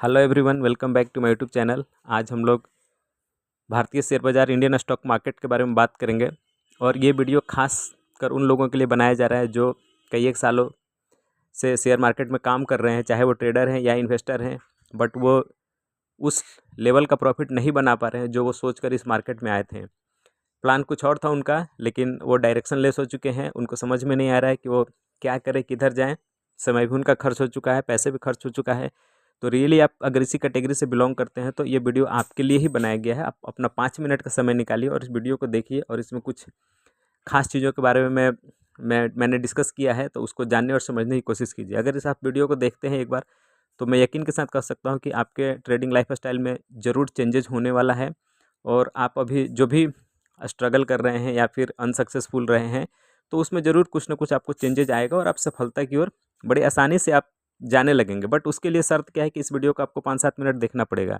Hello everyone, welcome back to my YouTube channel. आज हम लोग भारतीय शेयर बाज़ार इंडियन स्टॉक मार्केट के बारे में बात करेंगे और ये वीडियो खास कर उन लोगों के लिए बनाया जा रहा है जो कई एक सालों से शेयर मार्केट में काम कर रहे हैं, चाहे वो ट्रेडर हैं या इन्वेस्टर हैं, बट वो उस लेवल का प्रॉफिट नहीं बना पा रहे हैं जो वो सोच कर इस मार्केट में आए थे। प्लान कुछ और था उनका, लेकिन वो डायरेक्शन लेस हो चुके हैं। उनको समझ में नहीं आ रहा है कि वो क्या करें, किधर जाएँ। समय भी उनका खर्च हो चुका है, पैसे भी खर्च हो चुका है। तो रियली आप अगर इसी कैटेगरी से बिलोंग करते हैं तो ये वीडियो आपके लिए ही बनाया गया है। आप अपना 5 मिनट का समय निकालिए और इस वीडियो को देखिए और इसमें कुछ खास चीज़ों के बारे में मैंने डिस्कस किया है, तो उसको जानने और समझने की कोशिश कीजिए। अगर इस आप वीडियो को देखते हैं एक बार, तो मैं यकीन के साथ कह सकता हूँ कि आपके ट्रेडिंग लाइफस्टाइल में ज़रूर चेंजेस होने वाला है। और आप अभी जो भी स्ट्रगल कर रहे हैं या फिर अनसक्सेसफुल रहे हैं, तो उसमें ज़रूर कुछ ना कुछ आपको चेंजेज आएगा और आप सफलता की ओर बड़ी आसानी से आप जाने लगेंगे। बट उसके लिए शर्त क्या है कि इस वीडियो को आपको 5-7 मिनट देखना पड़ेगा।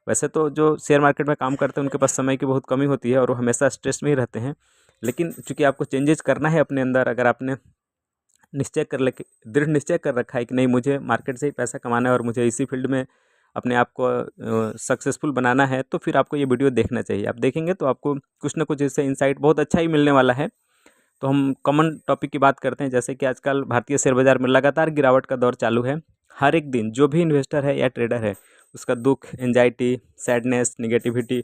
वैसे तो जो शेयर मार्केट में काम करते हैं उनके पास समय की बहुत कमी होती है और वो हमेशा स्ट्रेस में ही रहते हैं। लेकिन चूँकि आपको चेंजेस करना है अपने अंदर, अगर आपने दृढ़ निश्चय कर रखा है कि नहीं, मुझे मार्केट से ही पैसा कमाना है और मुझे इसी फील्ड में अपने आप को सक्सेसफुल बनाना है, तो फिर आपको ये वीडियो देखना चाहिए। आप देखेंगे तो आपको कुछ ना कुछ इससे इंसाइट बहुत अच्छा ही मिलने वाला है। तो हम कॉमन टॉपिक की बात करते हैं, जैसे कि आजकल भारतीय शेयर बाज़ार में लगातार गिरावट का दौर चालू है। हर एक दिन जो भी इन्वेस्टर है या ट्रेडर है, उसका दुःख, एंजाइटी, सैडनेस, नेगेटिविटी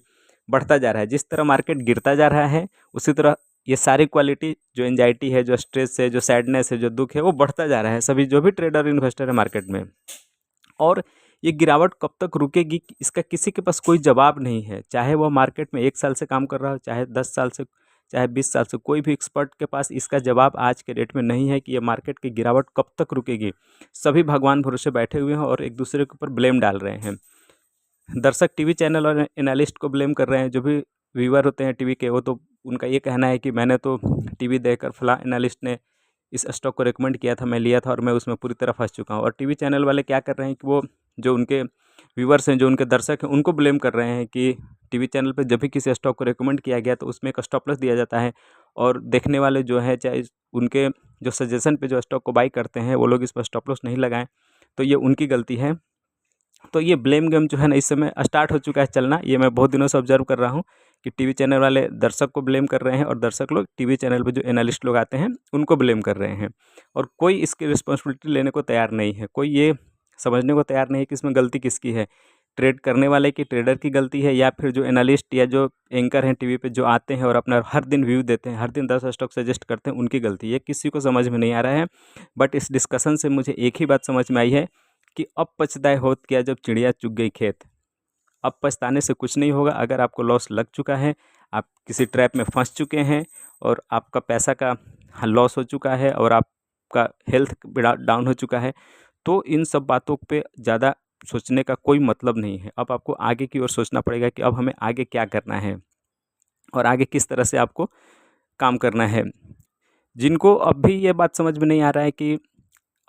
बढ़ता जा रहा है। जिस तरह मार्केट गिरता जा रहा है, उसी तरह ये सारी क्वालिटी, जो एंजाइटी है, जो स्ट्रेस है, जो सैडनेस है, जो दुःख है, वो बढ़ता जा रहा है सभी जो भी ट्रेडर इन्वेस्टर है मार्केट में। और ये गिरावट कब तक रुकेगी, इसका किसी के पास कोई जवाब नहीं है। चाहे वह मार्केट में 1 साल से काम कर रहा हो, चाहे 10 साल से, चाहे 20 साल से, कोई भी एक्सपर्ट के पास इसका जवाब आज के डेट में नहीं है कि ये मार्केट की गिरावट कब तक रुकेगी। सभी भगवान भरोसे बैठे हुए हैं और एक दूसरे के ऊपर ब्लेम डाल रहे हैं। दर्शक टीवी चैनल और एनालिस्ट को ब्लेम कर रहे हैं। जो भी व्यूअर होते हैं टीवी के, वो तो उनका ये कहना है कि मैंने तो टीवी देखकर फलां एनालिस्ट ने इस स्टॉक को रिकमेंड किया था, मैं लिया था और मैं उसमें पूरी तरह फंस चुका हूँ। और टीवी चैनल वाले क्या कर रहे हैं कि वो जो उनके व्यूअर्स हैं, जो उनके दर्शक हैं, उनको ब्लेम कर रहे हैं कि टीवी चैनल पे जब भी किसी स्टॉक को रिकमेंड किया गया तो उसमें एक स्टॉप लॉस दिया जाता है और देखने वाले जो है, चाहे उनके जो सजेशन पे जो स्टॉक को बाई करते हैं, वो लोग इस पर स्टॉप लॉस नहीं लगाएं, तो ये उनकी गलती है। तो ये ब्लेम गेम जो है ना, इस समय स्टार्ट हो चुका है चलना। ये मैं बहुत दिनों से ऑब्जर्व कर रहा हूँ कि टीवी चैनल वाले दर्शक को ब्लेम कर रहे हैं और दर्शक लोग टीवी चैनल पे जो एनालिस्ट लोग आते हैं उनको ब्लेम कर रहे हैं। और कोई इसकी रिस्पॉन्सिबिलिटी लेने को तैयार नहीं है, कोई ये समझने को तैयार नहीं है कि इसमें गलती किसकी है। ट्रेड करने वाले की, ट्रेडर की गलती है, या फिर जो एनालिस्ट या जो एंकर हैं टीवी पे जो आते हैं और अपना हर दिन व्यू देते हैं, हर दिन 10 स्टॉक सजेस्ट करते हैं, उनकी गलती है। किसी को समझ में नहीं आ रहा है। बट इस डिस्कशन से मुझे एक ही बात समझ में आई है कि अब पछताए होत क्या जब चिड़िया चुग गई खेत। अब पछताने से कुछ नहीं होगा। अगर आपको लॉस लग चुका है, आप किसी ट्रैप में फंस चुके हैं और आपका पैसा का लॉस हो चुका है और आपका हेल्थ डाउन हो चुका है, तो इन सब बातों पे ज़्यादा सोचने का कोई मतलब नहीं है। अब आपको आगे की ओर सोचना पड़ेगा कि अब हमें आगे क्या करना है और आगे किस तरह से आपको काम करना है। जिनको अब भी ये बात समझ में नहीं आ रहा है कि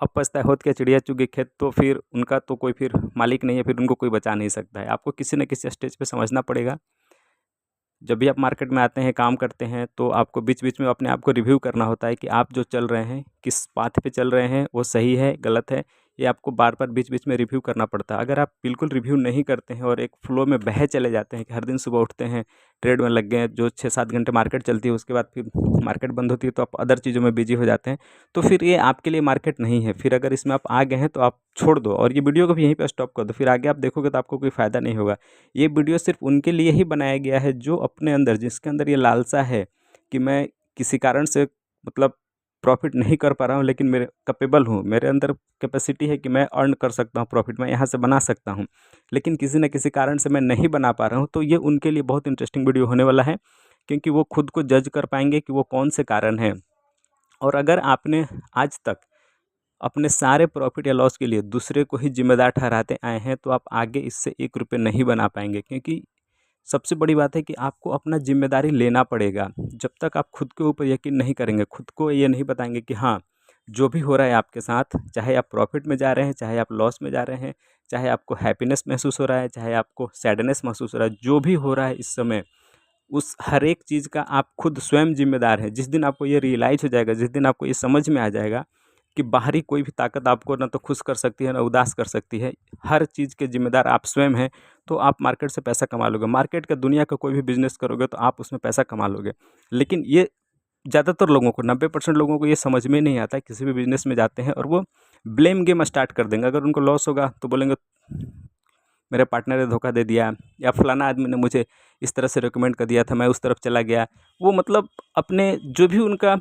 अब पछताए होत क्या चिड़िया चुग गई खेत, तो फिर उनका तो कोई फिर मालिक नहीं है, फिर उनको कोई बचा नहीं सकता है। आपको किसी न किसी स्टेज पे समझना पड़ेगा। जब भी आप मार्केट में आते हैं, काम करते हैं, तो आपको बीच-बीच में अपने आप को रिव्यू करना होता है कि आप जो चल रहे हैं, किस पाथ पे चल रहे हैं, वो सही है, गलत है। ये आपको बार-बार बीच-बीच में रिव्यू करना पड़ता है। अगर आप बिल्कुल रिव्यू नहीं करते हैं और एक फ्लो में बहे चले जाते हैं कि हर दिन सुबह उठते हैं, ट्रेड में लग गए हैं, जो 6-7 घंटे मार्केट चलती है, उसके बाद फिर मार्केट बंद होती है, तो आप अदर चीज़ों में बिज़ी हो जाते हैं, तो फिर ये आपके लिए मार्केट नहीं है। फिर अगर इसमें आप आ गए हैं, तो आप छोड़ दो और ये वीडियो को भी यहीं पे स्टॉप कर दो। फिर आगे आप देखोगे तो आपको कोई फ़ायदा नहीं होगा। ये वीडियो सिर्फ उनके लिए ही बनाया गया है जो अपने अंदर, जिसके अंदर ये लालसा है कि मैं किसी कारण से, मतलब प्रॉफिट नहीं कर पा रहा हूँ, लेकिन मेरे कैपेबल हूँ, मेरे अंदर कैपेसिटी है कि मैं अर्न कर सकता हूँ प्रॉफिट, मैं यहाँ से बना सकता हूँ, लेकिन किसी न किसी कारण से मैं नहीं बना पा रहा हूँ। तो ये उनके लिए बहुत इंटरेस्टिंग वीडियो होने वाला है, क्योंकि वो खुद को जज कर पाएंगे कि वो कौन से कारण हैं। और अगर आपने आज तक अपने सारे प्रॉफिट या लॉस के लिए दूसरे को ही जिम्मेदार ठहराते आए हैं, तो आप आगे इससे 1 रुपये नहीं बना पाएंगे। क्योंकि सबसे बड़ी बात है कि आपको अपना ज़िम्मेदारी लेना पड़ेगा। जब तक आप खुद के ऊपर यकीन नहीं करेंगे, खुद को ये नहीं बताएँगे कि हाँ, जो भी हो रहा है आपके साथ, चाहे आप प्रॉफ़िट में जा रहे हैं, चाहे आप लॉस में जा रहे हैं, चाहे आपको हैप्पीनेस महसूस हो रहा है, चाहे आपको सैडनेस महसूस हो रहा है, जो भी हो रहा है इस समय, उस हर एक चीज़ का आप खुद स्वयं ज़िम्मेदार हैं। जिस दिन आपको ये रियलाइज़ हो जाएगा, जिस दिन आपको ये समझ में आ जाएगा कि बाहरी कोई भी ताकत आपको ना तो खुश कर सकती है ना उदास कर सकती है। हर चीज़ के ज़िम्मेदार आप स्वयं हैं, तो आप मार्केट से पैसा कमा लोगे। मार्केट का दुनिया का कोई भी बिज़नेस करोगे तो आप उसमें पैसा कमा लोगे। लेकिन ये ज़्यादातर लोगों को 90% लोगों को ये समझ में नहीं आता है। किसी भी बिज़नेस में जाते हैं और वो ब्लेम गेम स्टार्ट कर देंगे। अगर उनको लॉस होगा तो बोलेंगे मेरे पार्टनर ने धोखा दे दिया, या फलाना आदमी ने मुझे इस तरह से रिकमेंड कर दिया था, मैं उस तरफ चला गया। वो मतलब अपने जो भी उनका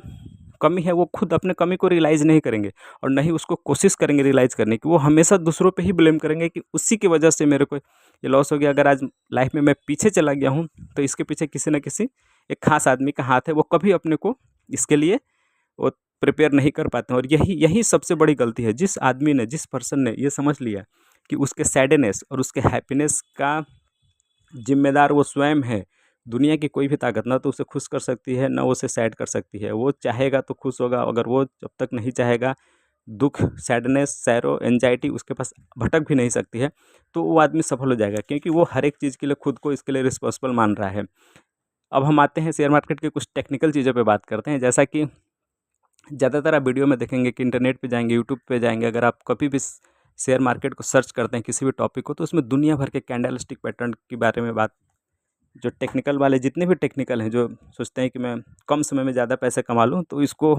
कमी है वो खुद अपने कमी को रियलाइज़ नहीं करेंगे और ना ही उसको कोशिश करेंगे रियलाइज़ करने की। वो हमेशा दूसरों पे ही ब्लेम करेंगे कि उसी की वजह से मेरे को ये लॉस हो गया। अगर आज लाइफ में मैं पीछे चला गया हूँ तो इसके पीछे किसी न किसी एक ख़ास आदमी का हाथ है। वो कभी अपने को इसके लिए वो प्रिपेयर नहीं कर पाते हैं, और यही यही सबसे बड़ी गलती है। जिस आदमी ने, जिस पर्सन ने ये समझ लिया कि उसके सैडनेस और उसके हैप्पीनेस का ज़िम्मेदार वो स्वयं है, दुनिया की कोई भी ताकत ना तो उसे खुश कर सकती है, ना उसे सैड कर सकती है। वो चाहेगा तो खुश होगा, अगर वो जब तक नहीं चाहेगा, दुःख, सैडनेस, सैरो, एंग्ज़ायटी उसके पास भटक भी नहीं सकती है, तो वो आदमी सफल हो जाएगा, क्योंकि वो हर एक चीज़ के लिए खुद को इसके लिए रिस्पॉन्सिबल मान रहा है। अब हम आते हैं शेयर मार्केट के कुछ टेक्निकल चीज़ों पे बात करते हैं। जैसा कि ज़्यादातर आप वीडियो में देखेंगे कि इंटरनेट पे जाएँगे, यूट्यूब पे जाएँगे, अगर आप कभी भी शेयर मार्केट को सर्च करते हैं किसी भी टॉपिक को, तो उसमें दुनिया भर के कैंडलस्टिक पैटर्न के बारे में बात, जो टेक्निकल वाले जितने भी टेक्निकल हैं, जो सोचते हैं कि मैं कम समय में ज़्यादा पैसे कमा लूँ, तो इसको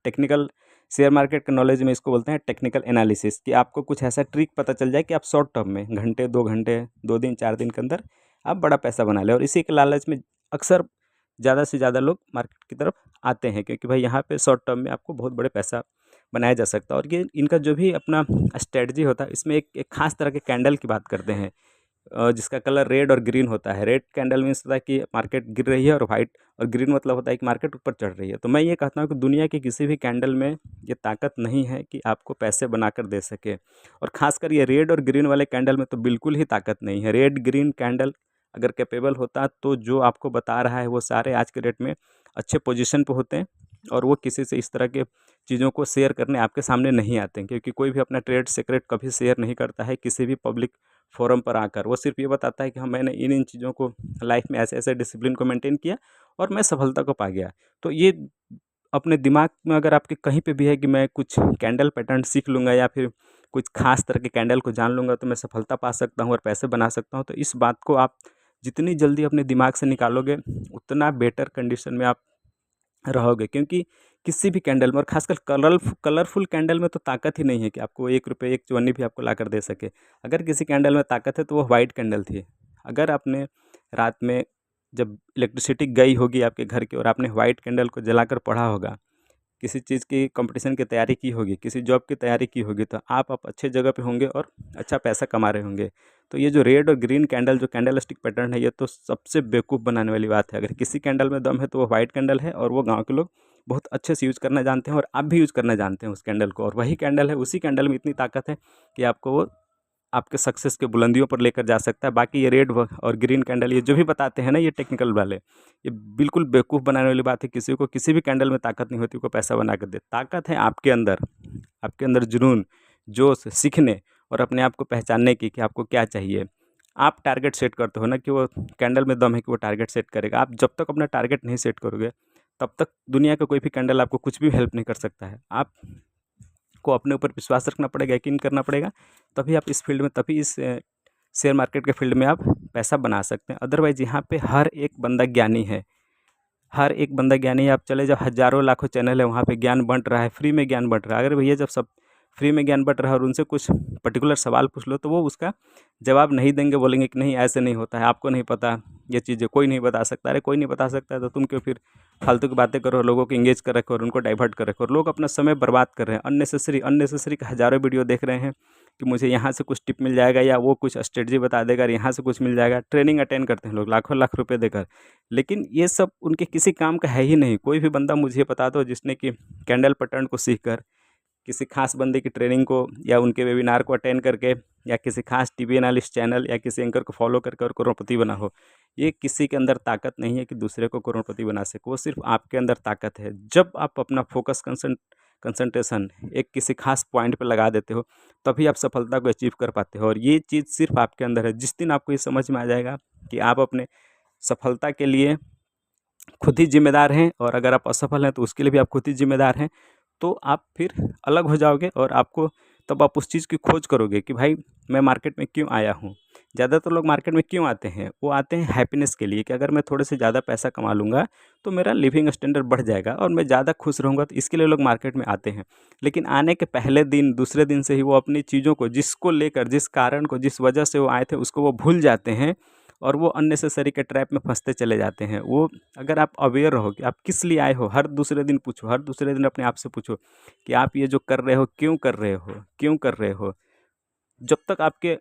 टेक्निकल शेयर मार्केट के नॉलेज में इसको बोलते हैं टेक्निकल एनालिसिस। कि आपको कुछ ऐसा ट्रिक पता चल जाए कि आप शॉर्ट टर्म में घंटे, 2 घंटे, 2 दिन, 4 दिन के अंदर आप बड़ा पैसा बना लें। और इसी के लालच में अक्सर ज़्यादा से ज़्यादा लोग मार्केट की तरफ आते हैं, क्योंकि भाई यहाँ पे शॉर्ट टर्म में आपको बहुत बड़े पैसा बनाया जा सकता है। और ये इनका जो भी अपना स्ट्रेटजी होता है, इसमें एक एक खास तरह के कैंडल की बात करते हैं, जिसका कलर रेड और ग्रीन होता है। रेड कैंडल मीन्स होता है कि मार्केट गिर रही है, और वाइट और ग्रीन मतलब होता है कि मार्केट ऊपर चढ़ रही है। तो मैं ये कहता हूँ कि दुनिया के किसी भी कैंडल में ये ताकत नहीं है कि आपको पैसे बनाकर दे सके, और ख़ासकर ये रेड और ग्रीन वाले कैंडल में तो बिल्कुल ही ताकत नहीं है। रेड ग्रीन कैंडल अगर कैपेबल होता तो जो आपको बता रहा है वो सारे आज के डेट में अच्छे पोजीशन पे होते हैं, और वो किसी से इस तरह के चीज़ों को शेयर करने आपके सामने नहीं आते हैं। क्योंकि कोई भी अपना ट्रेड सीक्रेट कभी शेयर नहीं करता है किसी भी पब्लिक फोरम पर आकर। वो सिर्फ ये बताता है कि हाँ, मैंने इन चीज़ों को लाइफ में ऐसे-ऐसे डिसिप्लिन को मेंटेन किया और मैं सफलता को पा गया। तो ये अपने दिमाग में अगर आपके कहीं पे भी है कि मैं कुछ कैंडल पैटर्न सीख लूँगा या फिर कुछ खास तरह के कैंडल को जान लूँगा तो मैं सफलता पा सकता हूँ और पैसे बना सकता हूँ, तो इस बात को आप जितनी जल्दी अपने दिमाग से निकालोगे, उतना बेटर कंडीशन में आप रहोगे। क्योंकि किसी भी कैंडल में, और खासकर कलरफुल कैंडल में तो ताकत ही नहीं है कि आपको ₹1 एक चवन्नी भी आपको लाकर दे सके। अगर किसी कैंडल में ताकत है तो वो व्हाइट कैंडल थी। अगर आपने रात में जब इलेक्ट्रिसिटी गई होगी आपके घर की और आपने व्हाइट कैंडल को जलाकर पढ़ा होगा, किसी चीज़ की कंपटीशन की तैयारी की होगी, किसी जॉब की तैयारी की होगी, तो आप अच्छे जगह पे होंगे और अच्छा पैसा कमा रहे होंगे। तो ये जो रेड और ग्रीन कैंडल, जो कैंडलस्टिक पैटर्न है, ये तो सबसे बेवकूफ़ बनाने वाली बात है। अगर किसी कैंडल में दम है तो वो व्हाइट कैंडल है, और वो गाँव के लोग बहुत अच्छे से यूज़ करना जानते हैं, और आप भी यूज़ करना जानते हैं उस कैंडल को। और वही कैंडल है, उसी कैंडल में इतनी ताकत है कि आपको वो आपके सक्सेस के बुलंदियों पर लेकर जा सकता है। बाकी ये रेड और ग्रीन कैंडल, ये जो भी बताते हैं ना ये टेक्निकल वाले, ये बिल्कुल बेवकूफ़ बनाने वाली बात है। किसी को किसी भी कैंडल में ताकत नहीं होती को पैसा बना कर दे। ताकत है आपके अंदर जुनून, जोश, सीखने और अपने आप को पहचानने की कि आपको क्या चाहिए। आप टारगेट सेट करते हो ना, कि वो कैंडल में दम है कि वो टारगेट सेट करेगा। आप जब तक अपना टारगेट नहीं सेट करोगे, तब तक दुनिया का कोई भी कैंडल आपको कुछ भी हेल्प नहीं कर सकता है। आप को अपने ऊपर विश्वास रखना पड़ेगा, यकीन करना पड़ेगा, तभी आप इस फील्ड में, तभी इस शेयर मार्केट के फील्ड में आप पैसा बना सकते हैं। अदरवाइज़ यहाँ पे हर एक बंदा ज्ञानी है, हर एक बंदा ज्ञानी है। आप चले जाओ, हज़ारों लाखों चैनल है, वहाँ पे ज्ञान बँट रहा है, फ्री में ज्ञान बँट रहा है। अगर भैया जब सब फ्री में ज्ञान बँट रहा है और उनसे कुछ पर्टिकुलर सवाल पूछ लो, तो वो उसका जवाब नहीं देंगे, बोलेंगे कि नहीं ऐसे नहीं होता है, आपको नहीं पता, ये चीज़ें कोई नहीं बता सकता। अरे कोई नहीं बता सकता है तो तुम क्यों फिर फालतू की बातें करो, लोगों को एंगेज कर रखो और उनको डाइवर्ट कर रखो, और लोग अपना समय बर्बाद कर रहे हैं। अननेसेसरी का हज़ारों वीडियो देख रहे हैं कि मुझे यहाँ से कुछ टिप मिल जाएगा, या वो कुछ स्ट्रेटजी बता देगा और यहाँ से कुछ मिल जाएगा। ट्रेनिंग अटेंड करते हैं लोग लाखों लाख रुपए देकर, लेकिन ये सब उनके किसी काम का है ही नहीं। कोई भी बंदा मुझे बता दो जिसने कि कैंडल पैटर्न को सीख कर किसी खास बंदे की ट्रेनिंग को या उनके वेबिनार को अटेंड करके, या किसी खास टीवी एनालिस्ट चैनल या किसी एंकर को फॉलो करके और करोड़पति बना हो। ये किसी के अंदर ताकत नहीं है कि दूसरे को करोड़पति बना सके, वो सिर्फ आपके अंदर ताकत है। जब आप अपना फोकस कंसंट्रेशन एक किसी खास पॉइंट पे लगा देते हो, तभी आप सफलता को अचीव कर पाते हो। और ये चीज़ सिर्फ आपके अंदर है। जिस दिन आपको ये समझ में आ जाएगा कि आप अपने सफलता के लिए खुद ही जिम्मेदार हैं, और अगर आप असफल हैं तो उसके लिए भी आप खुद ही जिम्मेदार हैं, तो आप फिर अलग हो जाओगे और आपको तब आप उस चीज़ की खोज करोगे कि भाई मैं मार्केट में क्यों आया हूँ। ज़्यादातर लोग मार्केट में क्यों आते हैं, वो आते हैं हैप्पीनेस के लिए कि अगर मैं थोड़े से ज़्यादा पैसा कमा लूँगा तो मेरा लिविंग स्टैंडर्ड बढ़ जाएगा और मैं ज़्यादा खुश रहूँगा, तो इसके लिए लोग मार्केट में आते हैं। लेकिन आने के पहले दिन, दूसरे दिन से ही वो अपनी चीज़ों को, जिसको लेकर, जिस कारण को, जिस वजह से वो आए थे, उसको वो भूल जाते हैं और वो अननेसेसरी के ट्रैप में फंसते चले जाते हैं। वो अगर आप अवेयर रहो कि आप किस लिए आए हो, हर दूसरे दिन पूछो, हर दूसरे दिन अपने आप से पूछो कि आप ये जो कर रहे हो क्यों कर रहे हो, क्यों कर रहे हो। जब तक आपके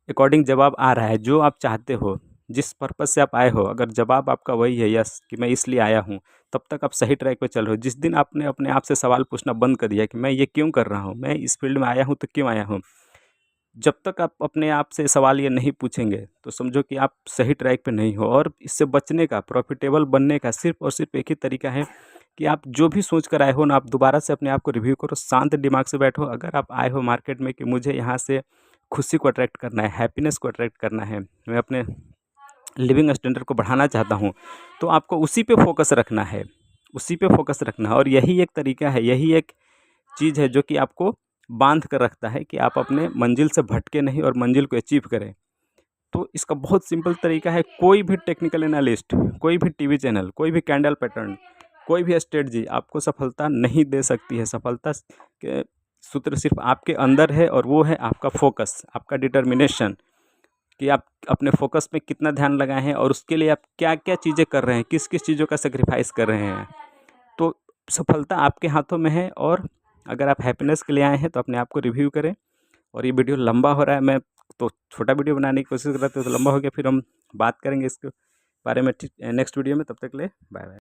अकॉर्डिंग जवाब आ रहा है, जो आप चाहते हो, जिस पर्पज़ से आप आए हो, अगर जवाब आपका वही है यस कि मैं इसलिए आया हूँ, तब तक आप सही ट्रैक पे चल रहे हो। जिस दिन आपने अपने आप से सवाल पूछना बंद कर दिया कि मैं ये क्यों कर रहा हूँ, मैं इस फील्ड में आया हूँ तो क्यों आया हूँ, जब तक आप अपने आप से सवाल ये नहीं पूछेंगे तो समझो कि आप सही ट्रैक पे नहीं हो। और इससे बचने का, प्रॉफिटेबल बनने का सिर्फ और सिर्फ एक ही तरीका है कि आप जो भी सोच कर आए हो ना, आप दोबारा से अपने आप को रिव्यू करो, शांत दिमाग से बैठो। अगर आप आए हो मार्केट में कि मुझे यहाँ से खुशी को अट्रैक्ट करना है, हैप्पीनेस को अट्रैक्ट करना है, मैं अपने लिविंग स्टैंडर्ड को बढ़ाना चाहता हूँ, तो आपको उसी पे फोकस रखना है, उसी पे फोकस रखना है। और यही एक तरीका है, यही एक चीज़ है जो कि आपको बांध कर रखता है कि आप अपने मंजिल से भटके नहीं और मंजिल को अचीव करें। तो इसका बहुत सिंपल तरीका है, कोई भी टेक्निकल एनालिस्ट, कोई भी टीवी चैनल, कोई भी कैंडल पैटर्न, कोई भी स्ट्रेटजी आपको सफलता नहीं दे सकती है। सफलता के सूत्र सिर्फ आपके अंदर है और वो है आपका फोकस, आपका डिटर्मिनेशन, कि आप अपने फोकस पे कितना ध्यान लगाए हैं और उसके लिए आप क्या-क्या चीज़ें कर रहे हैं, किस-किस चीज़ों का सैक्रिफाइस कर रहे हैं। तो सफलता आपके हाथों में है। और अगर आप हैप्पीनेस के लिए आए हैं तो अपने आप को रिव्यू करें। और ये वीडियो लंबा हो रहा है, मैं तो छोटा वीडियो बनाने की कोशिश कर रहा था, तो लंबा हो गया, फिर हम बात करेंगे इसके बारे में नेक्स्ट वीडियो में। तब तक के लिए बाय बाय।